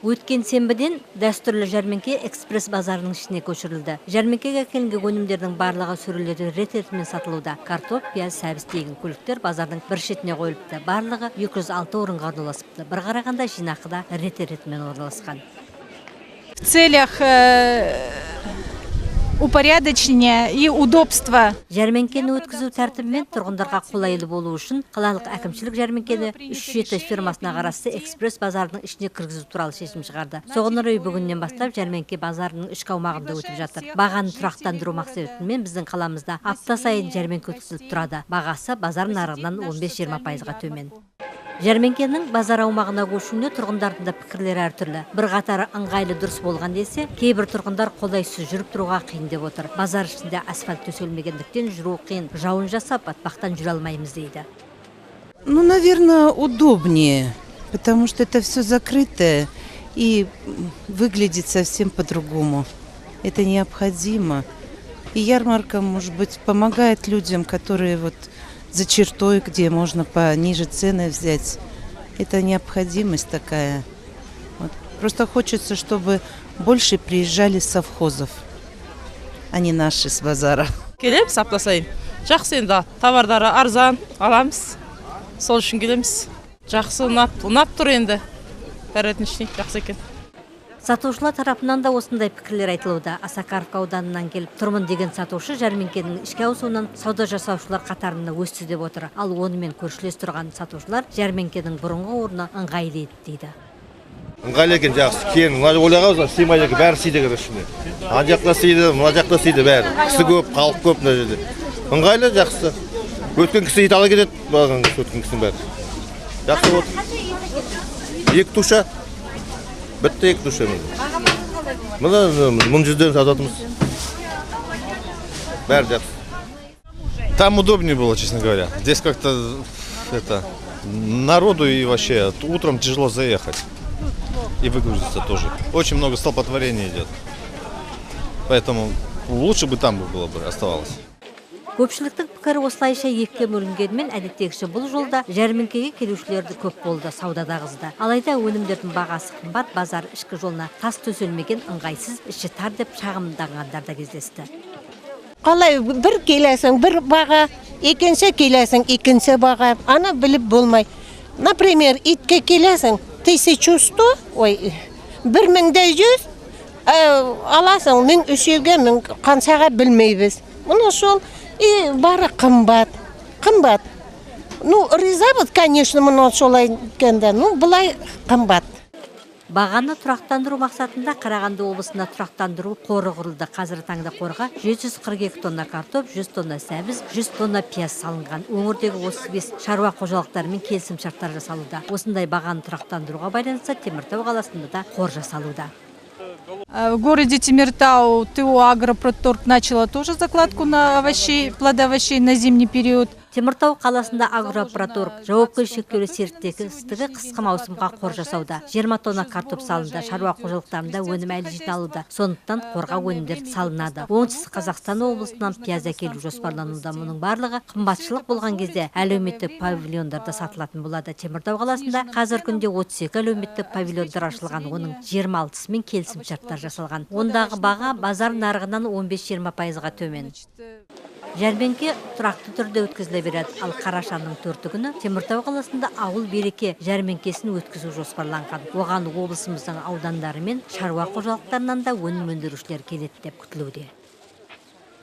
Өткен сенбіден дәстүрлі жәрмеңке экспресс базарының ішіне көшірілді. Жәрмеңкеге әкелінген өнімдердің барлығы сөрелерде рет-ретімен сатылуда. Картоп, пияз, сәбіз деген көліктер базардың бір шетіне қойылыпты. Барлығы 206 орынға орналасыпты. Bir қарағанда жинақыда рет-ретімен орналасқан. В целях упорядочения и удобства. Жәрмеңкені өткізу тәртібімен тұрғындарға қолайлы болу үшін қалалық әкімшілік жәрмеңкені 3-7 фирмасына қарасты экспресс базарының ішіне кіргізу туралы шешім шығарды. Соған орай бүгіннен бастап жәрмеңке базарының ішкі аумағында өтіп жатыр. Бағаны тұрақтандыру мақсатымен біздің қаламызда апта сайын жәрмеңке өткізіліп тұрады. Бағасы базар нарығынан 15-20%-ға төмен. Жәрмеңкенің базар аумағына көшуіне тұрғындардың да пікірлері әртүрлі. Bir қатары ыңғайлы дұрыс болған десе, кейбір тұрғындар қолайсыз жүріп тұруға қиын деп отыр. Базар ішінде асфальт төселмегендіктен жүру қиын, жауын жасап, батпақтан жүре алмаймыз дейді. Ну, наверное, удобнее, потому что это все закрытое и выглядит совсем по-другому. Это необходимо. И ярмарка, может быть, помогает людям, которые вот за чертой, где можно пониже цены взять. Это необходимость такая. Вот. Просто хочется, чтобы больше приезжали с совхозов, а не наши с базара. Келеміз апта сайын. Жақсы енді товардары арзан аламыз. Сол үшін келеміз. Жақсы ұнап тұр енді. Бәрәтіншіне жақсы екен. Сатушылар тарапынан да осындай пікірлер айтылуда. Асакаровка ауданынан келіп тұрмын деген сатушы жәрмеңкенің ішке ауысуынан сауда жасаушылар қатарында өсті деп отыр. Ал онымен көршілес тұрған сатушылар жәрмеңкенің бұрынғы орны ыңғайлы еді дейді. Ыңғайлы екен жақсы. Кейін мына ойлағанбыз, сыймайды екен, бәрі сыйды екен ішіне. Ана жақта сыйды, мына жақта сыйды бәрі. Кісі көп, халық көп мына жерде. Ыңғайлы жақсы. Өткен кісі ит ала кетеді, бағанғы өткен кісінің бәрі. Жақсы болды. Екі туша. Бітті екі душа мен. Мұны 100-ден сататымыз. Бәрі жақсы. Там удобнее было, честно говоря. Здесь как-то народу и вообще утром тяжело заехать. И выгрузиться тоже. Очень много столпотворения идет. Поэтому лучше бы там было бы оставалось. Көпшіліктің пікірі осылайша екіге бөлінгенмен, әдеттегіше бұл жолда жәрмеңкеге келушілерді көп болды, саудада қызды. Алайда өнімдердің бағасы қымбат, базар ішкі жолына тас төселмеген, ыңғайсыз, іші тар деп шағымданғандар да кездесті. Қалай бір келесің, бір баға, екінші келесің, екінші баға, ана біліп болмай. Например, итке келесің, 1100, 1100 аласың, мен үшеуге, мен қаншаға білмейбіз. Мұны сол и бары қымбат. Ну, риза бұд, конечно, мұны солай кенде, ну, бұлай қымбат. Бағаны тұрақтандыру мақсатында Қарағанды облысында тұрақтандыру қоры құрылды. Қазір таңда қорға 742 тонна картоп, 100 тонна сәбіз, 100 тонна пияз салынған. Өңірдегі 35 шаруа қожалықтарымен келісім шарттар жасалуда. Осындай бағаны тұрақтандыруға байланысты Теміртау қаласында да қор жасалуда. В городе Темиртау ТО «Агропроторг» начала тоже закладку на овощей, плодовощей на зимний период. Теміртау қаласында «Агропроторг» жауапкершілігі серіктестігі қысқы маусымға қор жасауда. 20 тонна картоп салынды, шаруа қожалықтарында өнім әлі жиналуда. Сондықтан қорға өнімдер салынады. Оңтүстік Қазақстан облысынан пияз әкелу жоспарлануда. Мұның барлығы қымбатшылық болған кезде әлеуметтік павильондарда сатылатын болады. Теміртау қаласында қазір күнде 32 әлеуметтік павильондар ашылған, оның 26-сымен келісім шарттар жасалған. Ондағы баға базар нарығынан 15-20%-ға төмен. Жәрмеңке тұрақты түрде өткізіле береді. Ал қарашаның 4 күні Теміртау қаласында ауыл береке жәрмеңкесін өткізу жоспарланған. Оған облысымыздың аудандары мен шаруа қожалықтарынан да өнім өндірушілер келеді деп күтілуде.